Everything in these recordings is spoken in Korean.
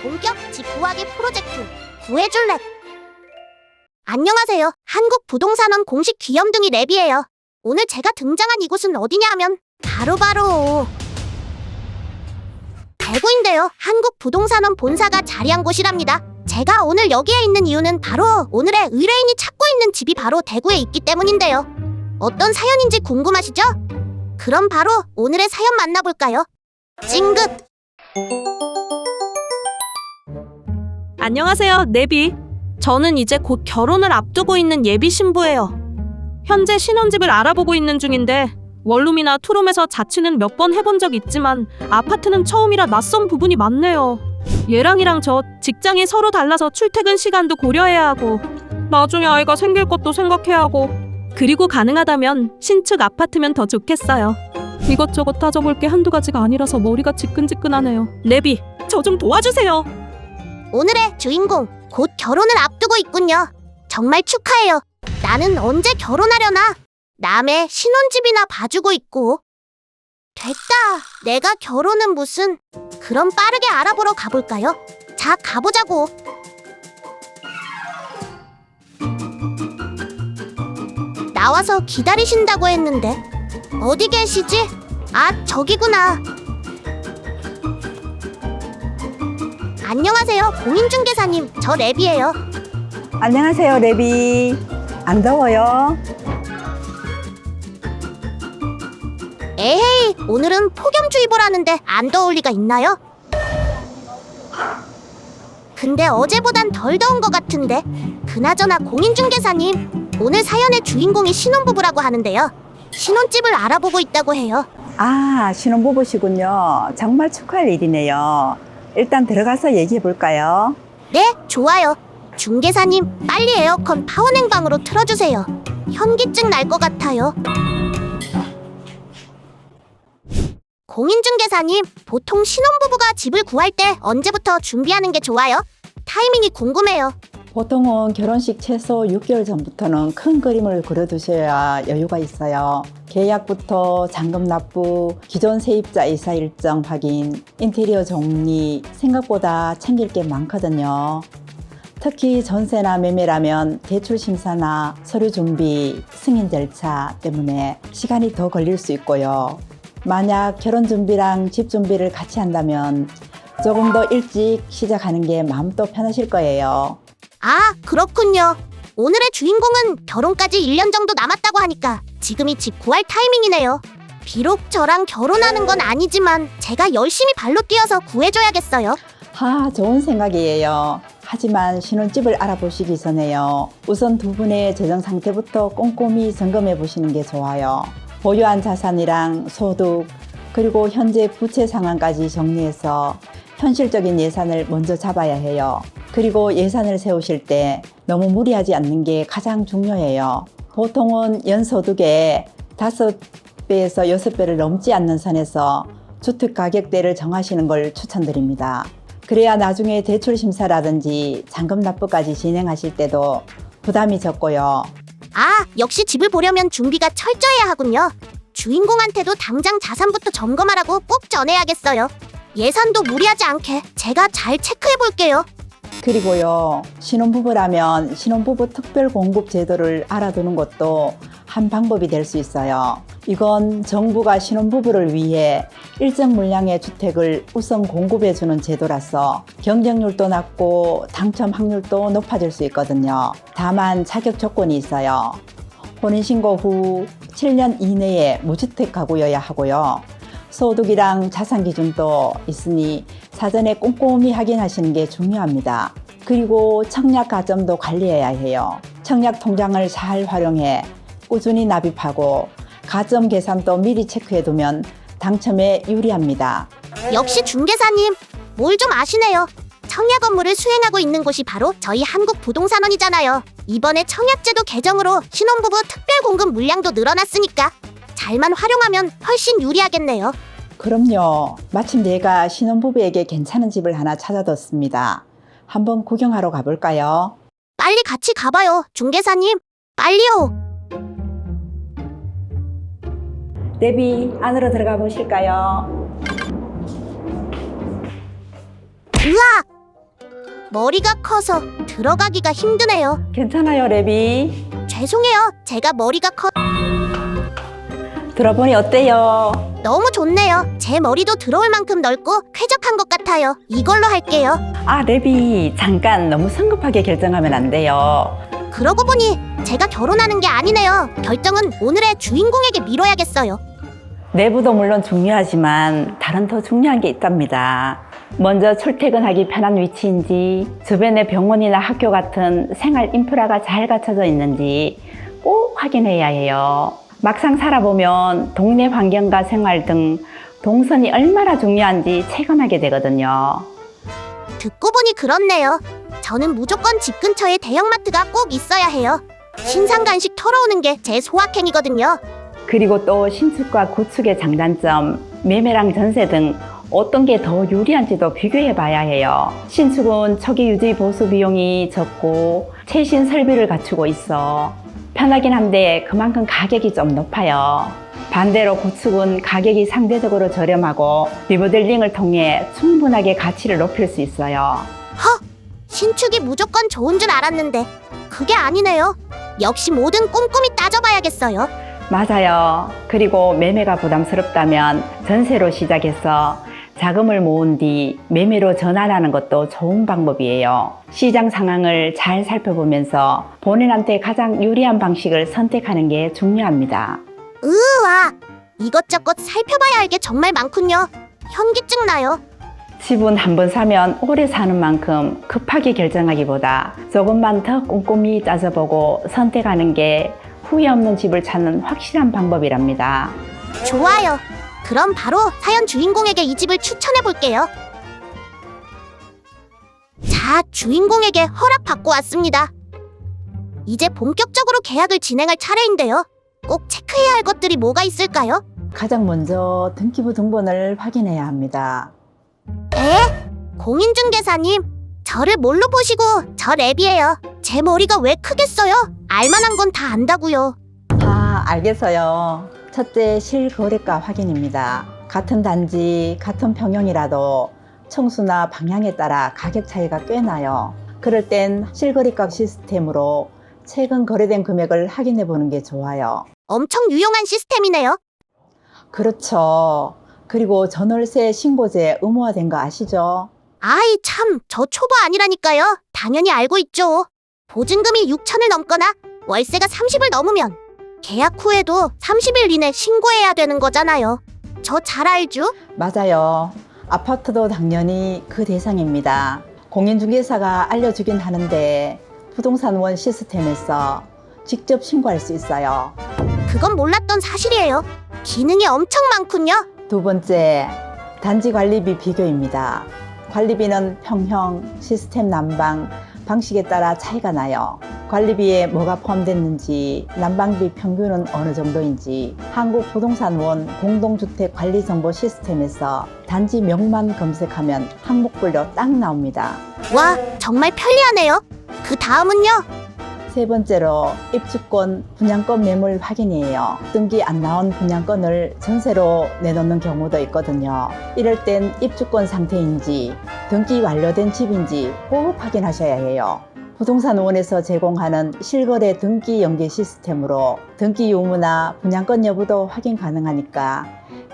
본격 집 구하기 프로젝트 구해줄래? 안녕하세요. 한국부동산원 공식 귀염둥이 랩이에요. 오늘 제가 등장한 이곳은 어디냐 하면 바로 대구인데요. 한국부동산원 본사가 자리한 곳이랍니다. 제가 오늘 여기에 있는 이유는 바로 오늘의 의뢰인이 찾고 있는 집이 바로 대구에 있기 때문인데요. 어떤 사연인지 궁금하시죠? 그럼 바로 오늘의 사연 만나볼까요? 찡긋! 안녕하세요, 네비. 저는 이제 곧 결혼을 앞두고 있는 예비 신부예요. 현재 신혼집을 알아보고 있는 중인데 원룸이나 투룸에서 자취는 몇 번 해본 적 있지만 아파트는 처음이라 낯선 부분이 많네요. 얘랑이랑 저 직장이 서로 달라서 출퇴근 시간도 고려해야 하고 나중에 아이가 생길 것도 생각해야 하고 그리고 가능하다면 신축 아파트면 더 좋겠어요. 이것저것 따져볼 게 한두 가지가 아니라서 머리가 지끈지끈하네요. 네비, 저 좀 도와주세요. 오늘의 주인공 곧 결혼을 앞두고 있군요. 정말 축하해요. 나는 언제 결혼하려나? 남의 신혼집이나 봐주고 있고. 됐다. 내가 결혼은 무슨. 그럼 빠르게 알아보러 가볼까요? 자, 가보자고. 나와서 기다리신다고 했는데 어디 계시지? 아, 저기구나. 안녕하세요, 공인중개사님. 저 랩이에요. 안녕하세요, 레비. 안 더워요? 에헤이, 오늘은 폭염주의보라는데 안 더울 리가 있나요? 근데 어제보단 덜 더운 것 같은데. 그나저나 공인중개사님, 오늘 사연의 주인공이 신혼부부라고 하는데요. 신혼집을 알아보고 있다고 해요. 아, 신혼부부시군요. 정말 축하할 일이네요. 일단 들어가서 얘기해 볼까요? 네, 좋아요. 중개사님, 빨리 에어컨 파워냉방으로 틀어주세요. 현기증 날 것 같아요. 공인중개사님, 보통 신혼부부가 집을 구할 때 언제부터 준비하는 게 좋아요? 타이밍이 궁금해요. 보통은 결혼식 최소 6개월 전부터는 큰 그림을 그려두셔야 여유가 있어요. 계약부터 잔금 납부, 기존 세입자 이사 일정 확인, 인테리어 정리, 생각보다 챙길 게 많거든요. 특히 전세나 매매라면 대출 심사나 서류 준비, 승인 절차 때문에 시간이 더 걸릴 수 있고요. 만약 결혼 준비랑 집 준비를 같이 한다면 조금 더 일찍 시작하는 게 마음도 편하실 거예요. 아, 그렇군요. 오늘의 주인공은 결혼까지 1년 정도 남았다고 하니까 지금이 집 구할 타이밍이네요. 비록 저랑 결혼하는 건 아니지만 제가 열심히 발로 뛰어서 구해줘야겠어요. 좋은 생각이에요. 하지만 신혼집을 알아보시기 전에요. 우선 두 분의 재정 상태부터 꼼꼼히 점검해 보시는 게 좋아요. 보유한 자산이랑 소득, 그리고 현재 부채 상황까지 정리해서 현실적인 예산을 먼저 잡아야 해요. 그리고 예산을 세우실 때 너무 무리하지 않는 게 가장 중요해요. 보통은 연소득의 5배에서 6배를 넘지 않는 선에서 주택 가격대를 정하시는 걸 추천드립니다. 그래야 나중에 대출 심사라든지 잔금 납부까지 진행하실 때도 부담이 적고요. 아, 역시 집을 보려면 준비가 철저해야 하군요. 주인공한테도 당장 자산부터 점검하라고 꼭 전해야겠어요. 예산도 무리하지 않게 제가 잘 체크해 볼게요. 그리고요, 신혼부부라면 신혼부부 특별공급 제도를 알아두는 것도 한 방법이 될 수 있어요. 이건 정부가 신혼부부를 위해 일정 물량의 주택을 우선 공급해주는 제도라서 경쟁률도 낮고 당첨 확률도 높아질 수 있거든요. 다만 자격 조건이 있어요. 혼인신고 후 7년 이내에 무주택 가구여야 하고요. 소득이랑 자산 기준도 있으니 사전에 꼼꼼히 확인하시는 게 중요합니다. 그리고 청약 가점도 관리해야 해요. 청약 통장을 잘 활용해 꾸준히 납입하고 가점 계산도 미리 체크해두면 당첨에 유리합니다. 역시 중개사님, 뭘 좀 아시네요. 청약 업무를 수행하고 있는 곳이 바로 저희 한국부동산원이잖아요. 이번에 청약제도 개정으로 신혼부부 특별공급 물량도 늘어났으니까 잘만 활용하면 훨씬 유리하겠네요. 그럼요. 마침 내가 신혼부부에게 괜찮은 집을 하나 찾아뒀습니다. 한번 구경하러 가볼까요? 빨리 같이 가봐요, 중개사님. 빨리요. 데비, 안으로 들어가 보실까요? 으악! 머리가 커서 들어가기가 힘드네요. 괜찮아요, 레비. 죄송해요. 제가 머리가 커. 들어보니 어때요? 너무 좋네요. 제 머리도 들어올 만큼 넓고 쾌적한 것 같아요. 이걸로 할게요. 아, 레비, 잠깐 너무 성급하게 결정하면 안 돼요. 그러고 보니 제가 결혼하는 게 아니네요. 결정은 오늘의 주인공에게 미뤄야겠어요. 내부도 물론 중요하지만 다른 더 중요한 게 있답니다. 먼저 출퇴근하기 편한 위치인지, 주변에 병원이나 학교 같은 생활 인프라가 잘 갖춰져 있는지 꼭 확인해야 해요. 막상 살아보면 동네 환경과 생활 등 동선이 얼마나 중요한지 체감하게 되거든요. 듣고 보니 그렇네요. 저는 무조건 집 근처에 대형마트가 꼭 있어야 해요. 신상 간식 털어오는 게 제 소확행이거든요. 그리고 또 신축과 구축의 장단점, 매매랑 전세 등 어떤 게 더 유리한지도 비교해 봐야 해요. 신축은 초기 유지 보수 비용이 적고 최신 설비를 갖추고 있어 편하긴 한데 그만큼 가격이 좀 높아요. 반대로 구축은 가격이 상대적으로 저렴하고 리모델링을 통해 충분하게 가치를 높일 수 있어요. 신축이 무조건 좋은 줄 알았는데 그게 아니네요. 역시 뭐든 꼼꼼히 따져봐야겠어요. 맞아요. 그리고 매매가 부담스럽다면 전세로 시작해서 자금을 모은 뒤 매매로 전환하는 것도 좋은 방법이에요. 시장 상황을 잘 살펴보면서 본인한테 가장 유리한 방식을 선택하는 게 중요합니다. 으아! 이것저것 살펴봐야 할 게 정말 많군요. 현기증 나요. 집은 한 번 사면 오래 사는 만큼 급하게 결정하기보다 조금만 더 꼼꼼히 따져보고 선택하는 게 후회 없는 집을 찾는 확실한 방법이랍니다. 좋아요. 그럼 바로 사연 주인공에게 이 집을 추천해 볼게요. 자, 주인공에게 허락받고 왔습니다. 이제 본격적으로 계약을 진행할 차례인데요. 꼭 체크해야 할 것들이 뭐가 있을까요? 가장 먼저 등기부 등본을 확인해야 합니다. 공인중개사님, 저를 뭘로 보시고 저 랩이에요. 제 머리가 왜 크겠어요? 알만한 건 다 안다고요. 알겠어요. 첫째, 실거래가 확인입니다. 같은 단지, 같은 평형이라도 청수나 방향에 따라 가격 차이가 꽤 나요. 그럴 땐 실거래가 시스템으로 최근 거래된 금액을 확인해 보는 게 좋아요. 엄청 유용한 시스템이네요. 그렇죠. 그리고 전월세 신고제 의무화된 거 아시죠? 아이 참, 저 초보 아니라니까요. 당연히 알고 있죠. 보증금이 6천을 넘거나 월세가 30을 넘으면 계약 후에도 30일 이내 신고해야 되는 거잖아요. 저 잘 알죠? 맞아요. 아파트도 당연히 그 대상입니다. 공인중개사가 알려주긴 하는데 부동산원 시스템에서 직접 신고할 수 있어요. 그건 몰랐던 사실이에요. 기능이 엄청 많군요. 두 번째, 단지 관리비 비교입니다. 관리비는 평형, 시스템 난방, 방식에 따라 차이가 나요. 관리비에 뭐가 포함됐는지, 난방비 평균은 어느 정도인지 한국부동산원 공동주택관리정보 시스템에서 단지 명만 검색하면 항목별로 딱 나옵니다. 와, 정말 편리하네요. 그 다음은요? 세 번째로 입주권, 분양권 매물 확인이에요. 등기 안 나온 분양권을 전세로 내놓는 경우도 있거든요. 이럴 땐 입주권 상태인지 등기 완료된 집인지 꼭 확인하셔야 해요. 부동산원에서 제공하는 실거래 등기 연계 시스템으로 등기 유무나 분양권 여부도 확인 가능하니까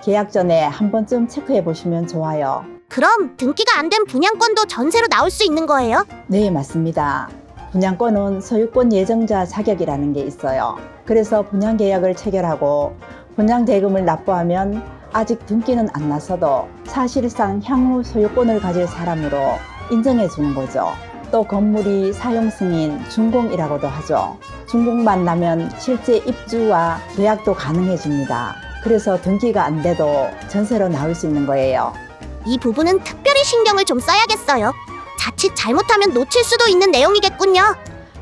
계약 전에 한 번쯤 체크해 보시면 좋아요. 그럼 등기가 안 된 분양권도 전세로 나올 수 있는 거예요? 네, 맞습니다. 분양권은 소유권 예정자 자격이라는 게 있어요. 그래서 분양계약을 체결하고 분양대금을 납부하면 아직 등기는 안 났어도 사실상 향후 소유권을 가질 사람으로 인정해 주는 거죠. 또 건물이 사용승인, 준공이라고도 하죠. 준공만 나면 실제 입주와 계약도 가능해집니다. 그래서 등기가 안 돼도 전세로 나올 수 있는 거예요. 이 부분은 특별히 신경을 좀 써야겠어요. 자칫 잘못하면 놓칠 수도 있는 내용이겠군요.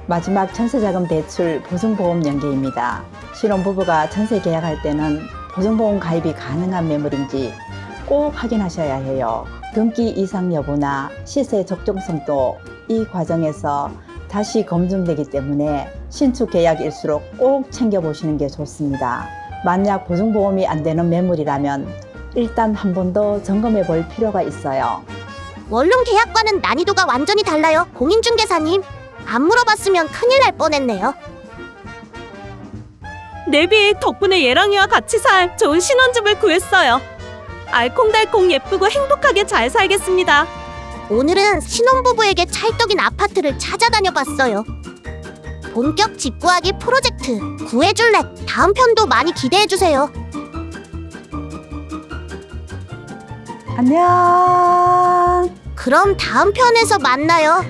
마지막 전세자금 대출 보증보험 연계입니다. 신혼부부가 전세 계약할 때는 보증보험 가입이 가능한 매물인지 꼭 확인하셔야 해요. 등기 이상 여부나 시세 적정성도 이 과정에서 다시 검증되기 때문에 신축 계약일수록 꼭 챙겨보시는 게 좋습니다. 만약 보증보험이 안 되는 매물이라면 일단 한 번 더 점검해 볼 필요가 있어요. 원룸 계약과는 난이도가 완전히 달라요. 공인중개사님. 안 물어봤으면 큰일 날 뻔했네요. 네비 덕분에 예랑이와 같이 살 좋은 신혼집을 구했어요. 알콩달콩 예쁘고 행복하게 잘 살겠습니다. 오늘은 신혼부부에게 찰떡인 아파트를 찾아다녀 봤어요. 본격 집 구하기 프로젝트 구해줄래. 다음 편도 많이 기대해주세요. 안녕. 그럼 다음 편에서 만나요.